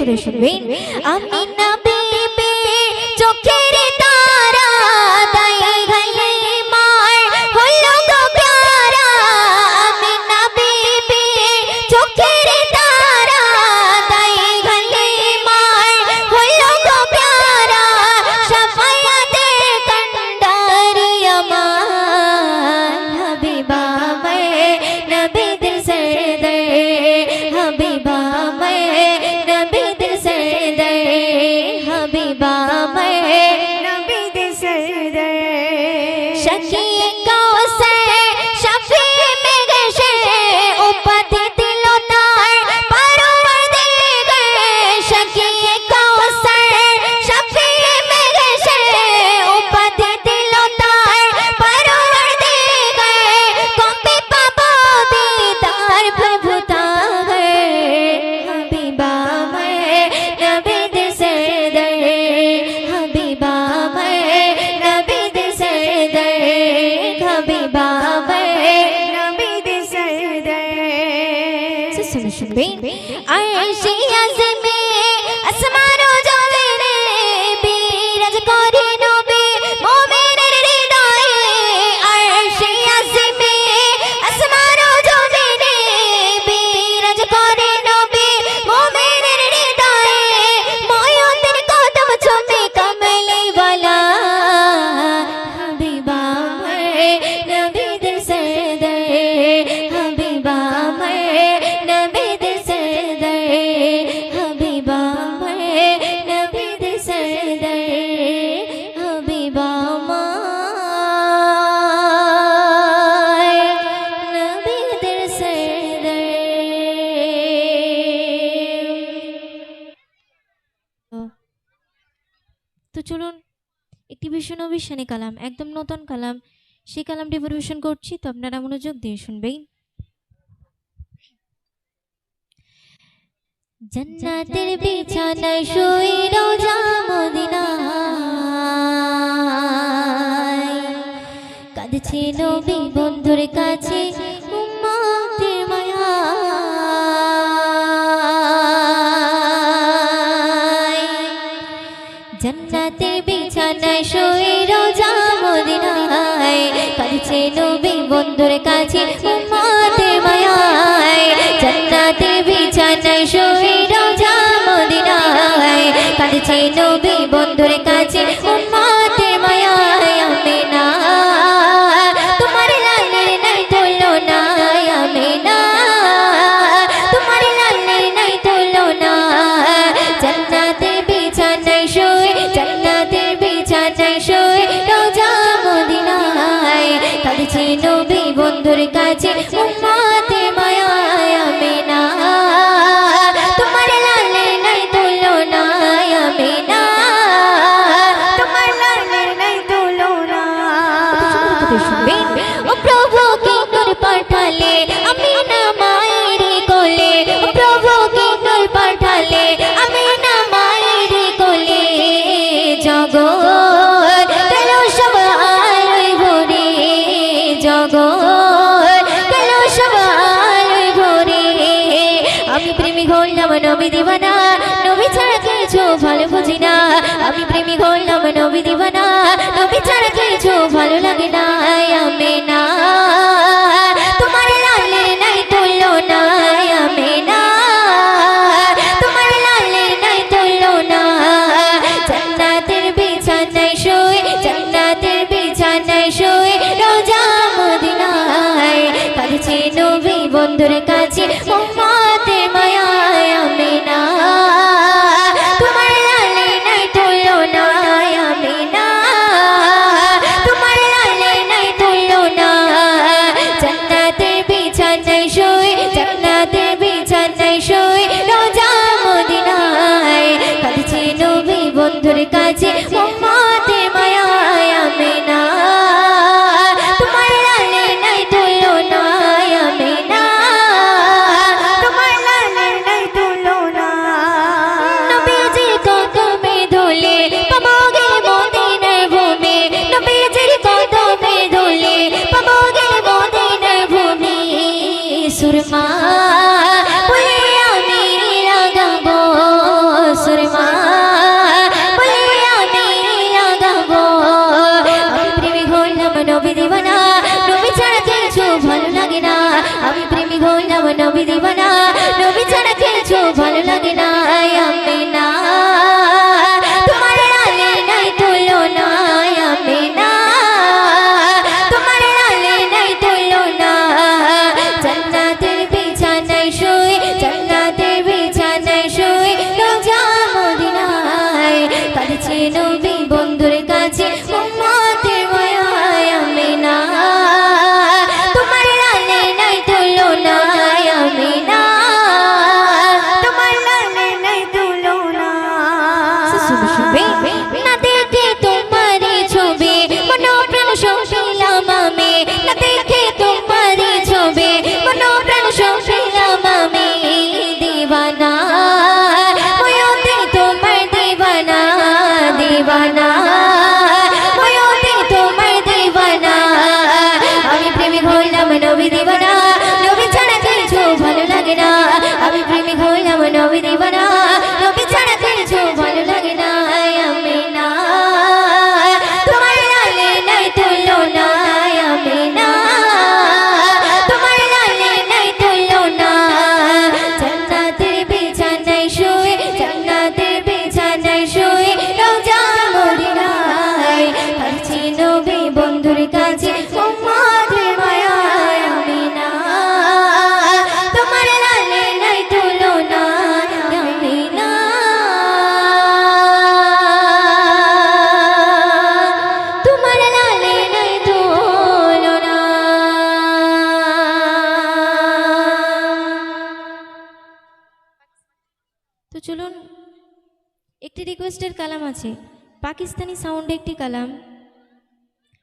করে শুনবেন। আমি নবী চোখের তারা তাই গলে মার হলো গো প্যারা। আমি নবী চোখের তারা তাই গলে মার হলো গো প্যারা। শাফায়াতের কান্ডারি আমার হাবিবা मैं नबी दिल सरदर। हबीबा मैं नबी दिल सरदर। हबीबा मैं नबी दिल सरदर। शकी कौसर शफी में गशे उपाधि दिलो तार परवरदिगार। शकी कौसर शफी में गशे उपाधि दिलो तार परवरदिगार। कभी पाबो दीदार प्रभु तागर। हबीबा मैं नबी दिल सरदर। हबीबा मैं नबी दिल सरदर। हबीबा मैं नबी दिल सरदर। सुन अर्शी आज़मी আসমানো জমিনে বিরাজ করে নবী মুমিনের হৃদয়ে। আরশে আযমে আসমানো জমিনে বিরাজ করে নবী মুমিনের হৃদয়ে। ময়ূরের কদম চুমে কমলে वाला। हबीबा मैं नबी दिल सरदर। हबीबा मैं नबी दिल सरदर। हबीबा मैं नबी दिल सरदर। हबीबा मैं नबी दिल सरदर। তো চলুন একটি বিশ্বনবীর শানে কালাম, একদম নতুন কালাম, সেই কালামটি পরিবেশন করছি, তো আপনারা মনোযোগ দিয়ে শুনবেন। জান্নাতের বিছানায় শুয়ে রোজা মদিনায় কাঁদছে নবী বন্ধুর কাছে উম্মতের মায়ায়। জান্নাতের বিছানায় শুয়ে রোজা মদিনায় কাঁদছে নবী বন্ধুর কাছে উম্মতের মায়ায়। জান্নাতের বিছানায় শুয়ে রোজা মদিনায় কাঁদছে নবী বন্ধুর কাছে উম্মতের মায়ায়। আমিনা তোমার লালের নাই তুলনা। আমিনা তোমার লালের নাই তুলনা। জান্নাতের বিছানায় শুয়ে জান্নাতের বিছানায় শুয়ে রোজা মদিনায় কাঁদছে নবী বন্ধুর কাছে উম্মতের মায়ায়। আমিনা তোমার লালের নাই তুলনা। আমিনা তোমার লালের নাই তুলনা। ও প্রভু কি নূর পাঠালে আমিনা মায়ের কোলে। ও প্রভু কি নূর পাঠালে আমিনা মায়ের কোলে। জগৎ গেল সব আলোয় ভরে। জগৎ গেল সব আলোয় ভরে। আমি প্রেমিক হলাম নবী দিওয়ানা, নবী ছাড়া কিছু ভালো বুঝি না। আমি প্রেমিক হলাম নবী দিওয়ানা, নবী ছাড়া কিছু ভালো লাগে না। আমিনা তোমার লালের নাই তুলনা। আমিনা তোমার লালের নাই তুলনা। জান্নাতের বিছানায় শুয়ে জান্নাতের বিছানায় শুয়ে রোজা মদিনায় কাঁদছে নবী বন্ধুর কাছে উম্মতের মায়ায়। আমিনা তোমার লালের নাই তুলনা। আমিনা নবী দিবানা নবী ছাড়া কিছু ভালো লাগে না আমিনা তোমার লালে নাই তুলনা আমিনা তোমার লালে নাই তুলনা জান্নাতের বিছানায় শুয়ে জান্নাতের বিছানায় শুয়ে রোজা মদিনায় কাঁদছে নবী বন্ধুর কাছে উম্মতের মায়ায় আমিনা তোমার লালে নাই তুলনা আমিনা তোমার লালে নাই তুলনা না দেখে তোমারই ছবি মনোপ্রাণ সহিলাম আমি না দেখে তোমারই ছবি মনোপ্রাণ সহিলাম আমি দিবানা ওয়তে তোমার দিবানা দিবানা ওয়তে তোমার দিবানা আমি প্রেমিক হইলাম নবী দিবানা নবী ছাড়া কিছু ভালো লাগে না আমি প্রেমিক হইলাম নবী দিবানা নবী ছাড়া কিছু ভালো লাগে না আমিনা তোমার লালে নাই তুলনা আমিনা তোমার লালে নাই তুলনা জান্নাতের বিছানায় শুয়ে জান্নাতের বিছানায় শুয়ে রোজা মদিনায় কাঁদছে নবী বন্ধুর কাছে উম্মতের মায়ায় আমিনা তোমার লালে নাই তুলনা আমিনা তোমার লালে নাই তুলনা তো চলুন একটি রিকোয়েস্টের কালাম আছে পাকিস্তানি সাউন্ডে একটি কালাম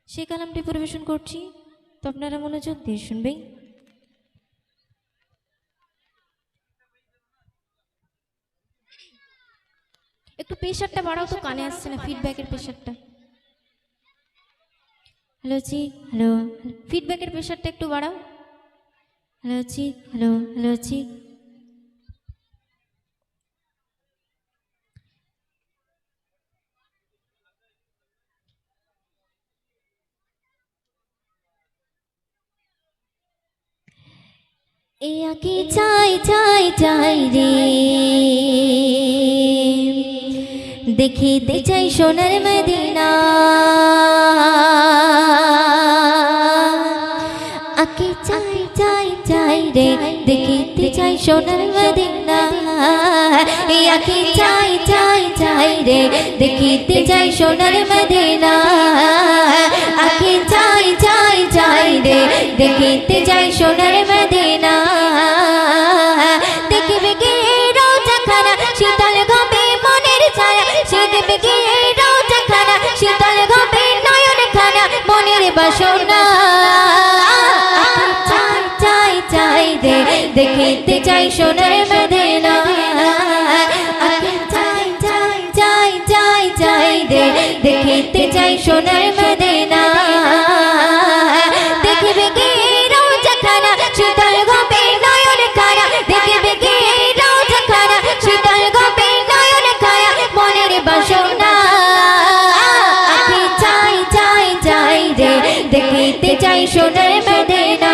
সেই কালামটি পরিবেশন করছি তো আপনারা মনোযোগ দিয়ে শুনবেন একটু প্রেশারটা বাড়াও তো কানে আসছে না ফিডব্যাকের প্রেশারটা হ্যালো জি হ্যালো ফিডব্যাকের প্রেশারটা একটু বাড়াও হ্যালো জি হ্যালো হ্যালো জি এ আকি চাই চাই চাই রে দেখিতে চাই সোনার মদিনা আকি চাই চাই চাই রে দেখিতে চাই সোনার মদিনা এ আকি চাই চাই চাই রে দেখিতে চাই সোনার মদিনা আকি চাই চাই চাই রে দেখিতে চাই সোনার মদিনা দেখবে কি রোজা খানা শীতল গবে মনের ছায়া সে দেখবে কি রোজা খানা শীতল গবে নয়ন খানা মনের বাসনা চাই চাই চাই রে দেখিতে চাই সোনার মদিনা চাই চাই চাই চাই চাই রে দেখিতে চাই সোনার মদিনা দেখবে কি রোজা খানা শীতল গবে নয়ন খানা দেখবে কি রোজা খানা শীতল গবে নয়ন খানা মনের বাসনা চাই চাই চাই রে দেখিতে চাই সোনার মদিনা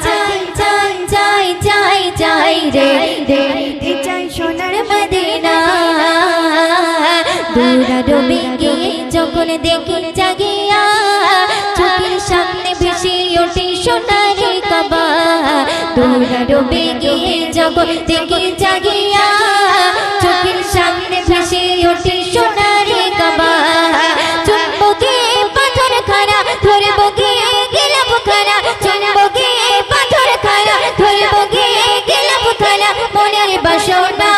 চাই চাই চাই চাই চাই রে দেখিতে চাই সোনার মদিনা দূরা ডুবে গিয়ে যখন দেখি জাগিয়া চোখের সামনে ভেসে ওঠে সোনার কাবা দূরা ডুবে গিয়ে যখন দেখি জাগিয়া চোখের সামনে ভেসে ওঠে সোনার কাবা চুম্বকে পাথর খানা ধরব গিয়ে গেলাম খানা চুম্বকে পাথর খানা ধরব গিয়ে গেলাম খানা মনের বাসনা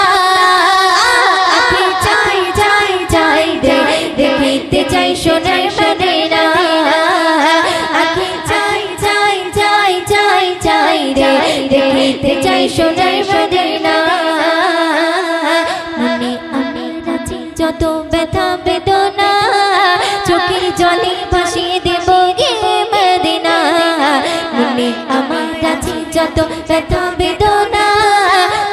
চাই চাই চাই রে দেখিতে চাই সোনার মদিনা চাই চাই চাই চাই চাই রে দেখিতে চাই সোনার মদিনা মনে আমি রাজি যত ব্যথা বেদনা চোখের জলে ভাসিয়ে দেব গে মদিনা মনে আমার রাজি যত ব্যথা বেদনা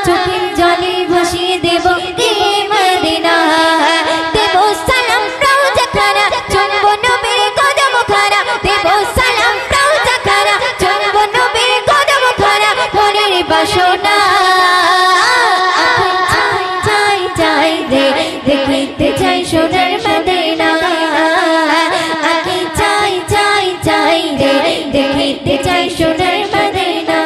চোখের জলে ভাসিয়ে দেব গে মদিনা দেব সালাম রওজা খানা চুম্ব নবীর কদম খানা দেব সালাম রওজা খানা চুম্ব নবীর কদম খানা মদিনা আকি চাই চাই চাই রে দেখিতে চাই সোনার মদিনা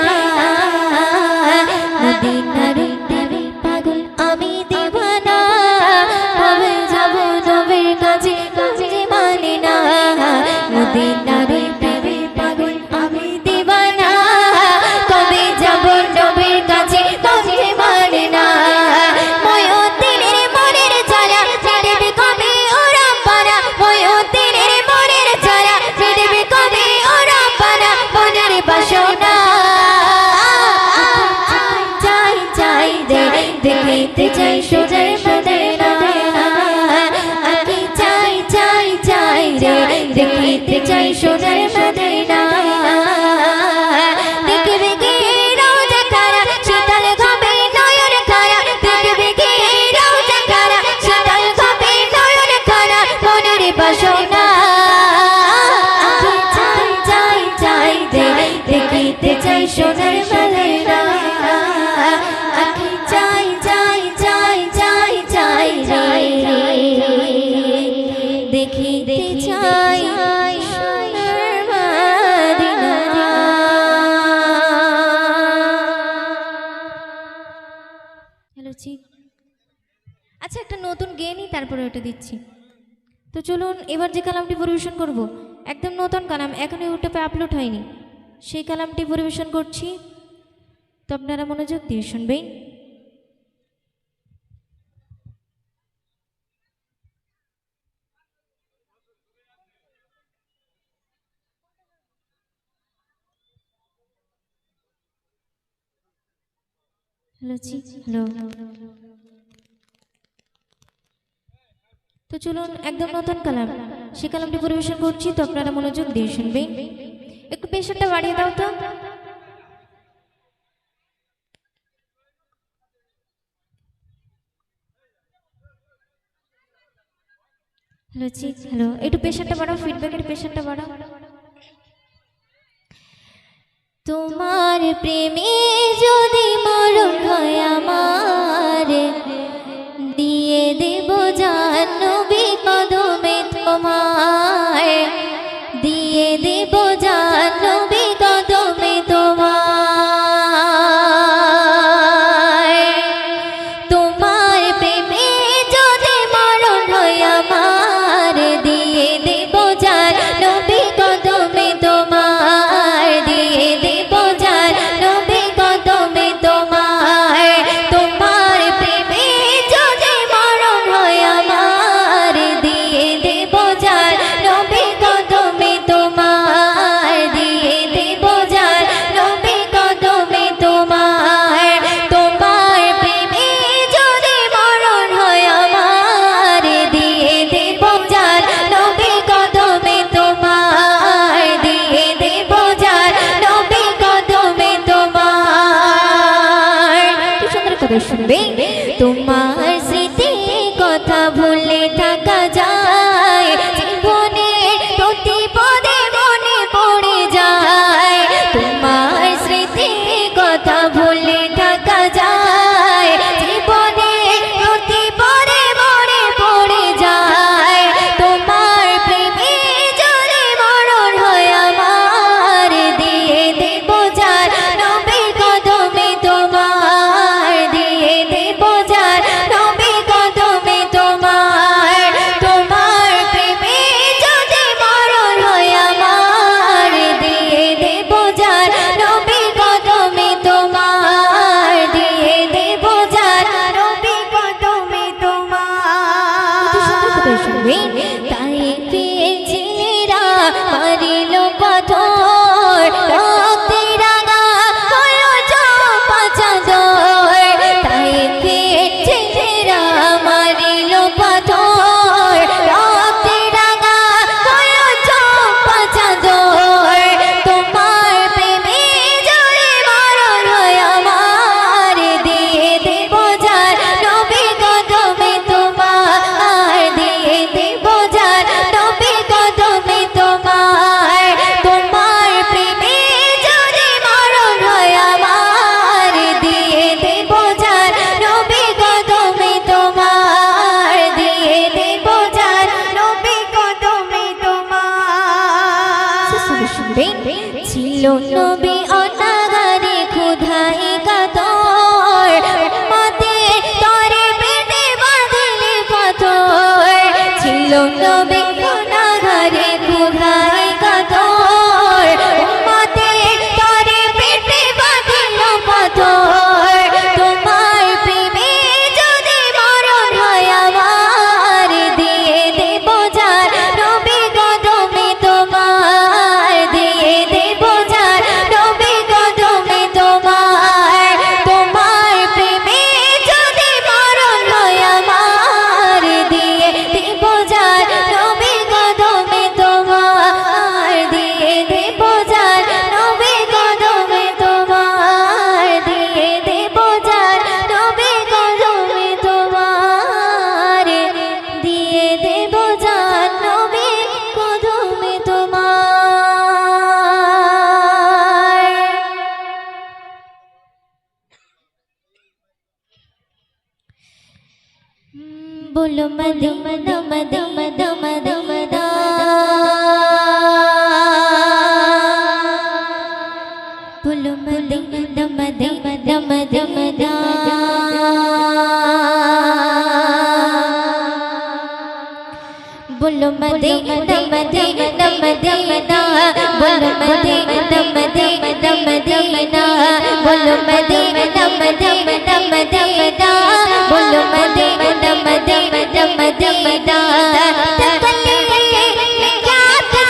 মদিনার প্রেমে পাগল আমি দিওয়ানা কবে যাব নবীর কাছে কাছে মানে না মদিনার প্রেমে পাগল আমি দিওয়ানা কবে যাব নবীর কাছে কাছে মানে না ময়ূরের মনের ছায়া ফিরবে কবে ওরা পারা ময়ূরের মনের ছায়া ফিরবে কবে ওরা পারা মনের বাসনা চাই চাই রে দেখিতে চাই সোনার মদিনা আমি চাই চাই চাই রে দেখিতে চাই সোনার মদিনা দেখবে কি রোজা কারা শীতল হবে নয়ন কারা দেখবে কি রোজা কারা শীতল হবে নয়ন কারা মনের বাসনা আমি চাই চাই চাই রে দেখিতে চাই সোনার মদিনা আমি চাই চাই চাই চাই চাই রে দেখিতে চাই সোনার মদিনা হ্যালো জি আচ্ছা একটা নতুন গেয়েনি তারপরে ওটা দিচ্ছি তো চলুন এবার যে কালামটি পরিবেশন করব একদম নতুন কালাম এখনো ইউটিউবে আপলোড হয়নি সেই কালামটি পরিবেশন করছি তো আপনারা মনোযোগ দিয়ে শুনবেন হ্যালো জি হ্যালো তো চলুন একদম নতুন কালাম সেই কালামটি পরিবেশন করছি তো আপনারা মনোযোগ দিয়ে শুনবেন একটু প্রেশারটা বাড়িয়ে দাও তো হ্যালো জি হ্যালো একটু প্রেশারটা বাড়াও ফিডব্যাকের প্রেশারটা বাড়াও তোমার প্রেমে যদি মরণ হয় আমার দিয়ে দেব জান নবী কদমে তোমার দিয়ে দেব জান নবী কদমে তোমার তোমার প্রেমে যদি মরণ হয় আমার দিয়ে দেব জান নবী কদমে তোমার দিয়ে দেব জান নবী কদমে নবী গুনাহগারে খুদাই কাতর উম্মতে তরে পেটে বাঁধিল পাথর তোমার প্রেমে যদি মরণ হয় আমার দিয়ে দেব জান নবী কদমে তোমার দিয়ে দেব জান নবী কদমে তোমার তোমার প্রেমে যদি মরণ হয় আমার দিয়ে দেব জান নবী কদমে তোমার দিয়ে দেব জান নবী কদমে তোমার দিয়ে দেব জান নবী কদমে তোমার দিয়ে দেব জান নবী কদমে তোমার बोलो मदीना मदीना मदीना बोलो मदीना मदीना मदीना बोलो मदीना मदीना मदीना बोलो मदीना मदीना मदीना बोलो मदीना मदीना मदीना बोलो मदीना मदीना मदीना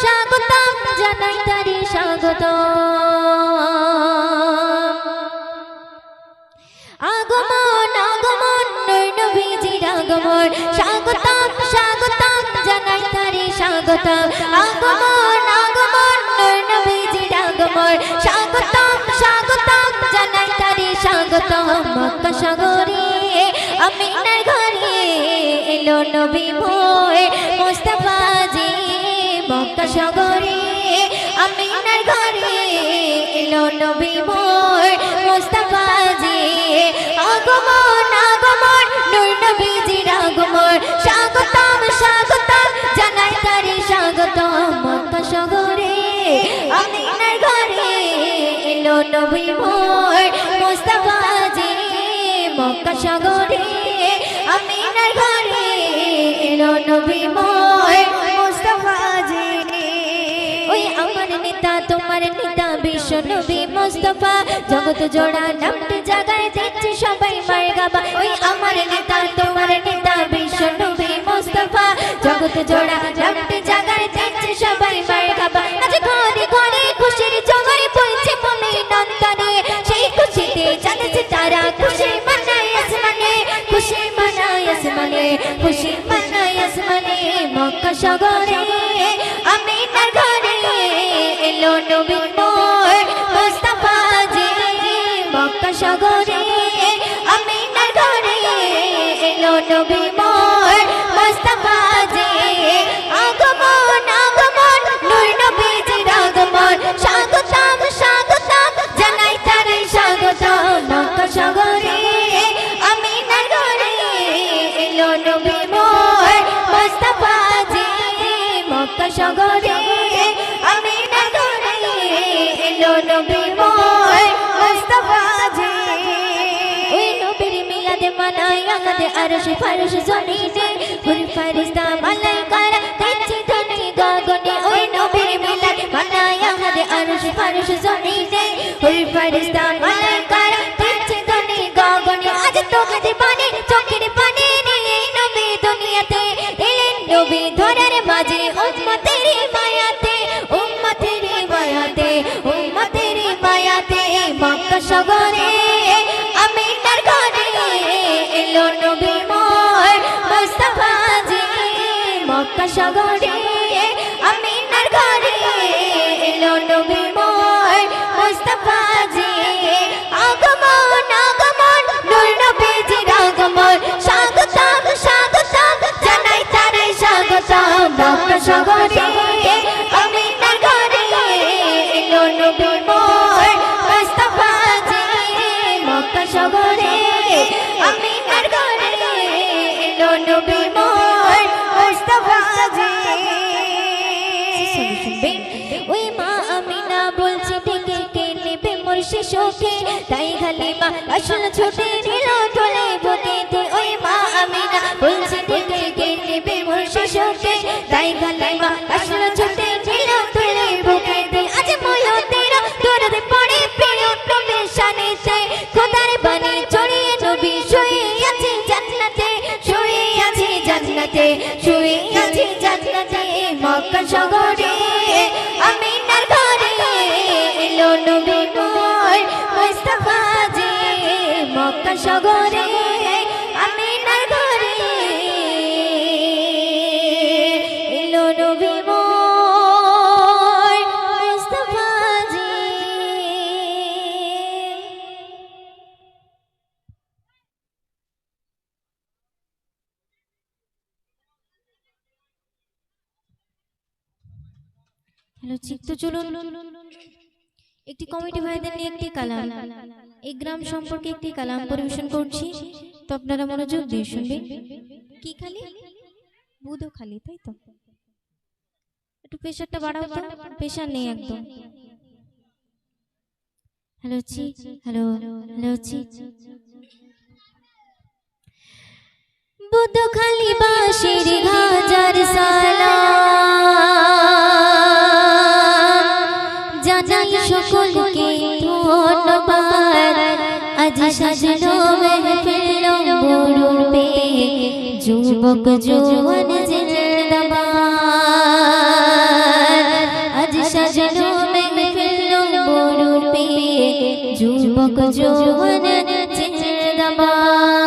স্বাগতম জানাই তারে স্বাগতম। আগমন আগমন নূর নবীজির আগমন, স্বাগতম স্বাগতম জানাই তারে স্বাগতম। আগমন আগমন নূর নবীজির আগমন, স্বাগতম স্বাগতম জানাই তারে স্বাগতম। মক্কা শহরে আমিনার ঘরে এলো নবী মোর মুস্তাফা জি। মক্কা শহরে আমিনার ঘরে এলো নবী মোর মুস্তাফা জি। আগমন আগমন নূর নবীজির আগমন, স্বাগতম স্বাগতম জানাই তারে স্বাগতম। মক্কা শহরে আমিনার ঘরে এলো নবী মোর মুস্তাফা জি। মক্কা শহরে আমিনার ঘরে এলো নবী মোর মুস্তাফা জি। ওই আমার নেতা তোমার নেতা বিশ্ব নবী মুস্তাফা, জগৎ জোড়া নামটি জাগায় দিচ্ছে সবাই মারহাবা। ওই আমার নেতা তোমার নেতা বিশ্ব নবী মুস্তাফা, জগৎ জোড়া নামটি জাগায় দিচ্ছে সবাই মারহাবা। আজ ঘরে ঘরে খুশির জোয়ার বইছে মুমিন অন্তরে, সেই খুশিতে জানছে তারা খুশি মানায় আসমানে, খুশি মানায় আসমানে, খুশি মানায় আসমানে। মক্কা শহরে আমিনার ঘরে এলো নবী মোর মুস্তাফা জি। মক্কা শহরে আমিনার ঘরে এলো নবী মোর মুস্তাফা জি। আগমন আগমন নূর নবীজির আগমন, স্বাগতম স্বাগতম জানাই তারে স্বাগতম। মক্কা শহরে আমিনার ঘরে এলো নবী মোর মুস্তাফা জি। মক্কা শহরে আমিনার ঘরে এলো নবী মোর মুস্তাফা জি। ওই নবীর মিলাদে মানায় আগাদে আরশ ফারশ জমিনে, হুর ফারিস্তা মালাইকারা দিচ্ছে ধ্বনি গগনে। ওই নবীর মিলাদ মানায় আগাদে আরশ ফারশ জমিনে, হুর ফারিস্তা মালাইকারা দিচ্ছে ধ্বনি গগনে। আজ তোমাদের পানে চোখের পানে নিয়ে নবী দুনিয়াতে এলেন, নবী ধরার মাঝে উম্মতের মায়াতে, উম্মতের মায়াতে, উম্মতের মায়াতে। মক্কা শহরে আমিনার ঘরে এলো নবী মোর মুস্তাফা জি। মক্কা শহরে আমিনার ঘরে এলো নবী মোর মুস্তাফা জি। আগমন আগমন নূর নবীজির আগমন, স্বাগতম স্বাগতম জানাই তারে স্বাগতম। মক্কা শহরে আমিনার ঘরে এলো নবী মোর মুস্তাফা জি। মক্কা শহরে আমিনার ঘরে এলো নবী মোর মুস্তাফা জি। ওই মা আমিনা বলছে ডেকে কে নেবে মোর শিশুকে, তাই হালিমা আসল ছুটে নিল তোলে বদিতে। ওই মা আমিনা বলছে ডেকে কে নেবে মোর শিশুকে, তাই হালিমা আসল ছুটে নিল তোলে বদিতে। আজ ময়ূরের দরদ পড়ে প্রিয় নবীর শানেতে, খোদার বাণী ছড়িয়ে নবী শুয়ে আছে জান্নাতে, শুয়ে আছে জান্নাতে, শুয়ে আছে জান্নাতে। মক্কা শহরে আমিনার ঘরে এলো নবী মোর মুস্তাফা জি। মক্কা শহরে আমিনার ঘরে এলো নবী মোর মুস্তাফা জি। হ্যালো চিত্ত চলুন একটি কমিটি ভাইদের নিয়ে একটি কালাম, এই গ্রাম সম্পর্কে একটি কালাম পরিবেশন করছি, তো আপনারা মনোযোগ দিয়ে শুনবেন। কি খালি বুধ খালি, তাই তো একটু প্রেশারটা বাড়াও তো, প্রেশার নেই একদম। হ্যালো চি হ্যালো হ্যালো চি। বুধ খালি বাঁশির হাজার সালাম, জানাই সকলকে ধন্যবাদ। আজ সাজলো মেহফিল বরুর পে, যুবক জওয়ান জিন্দাবাদ। যুবক জোয়ান জিন্দাবাদ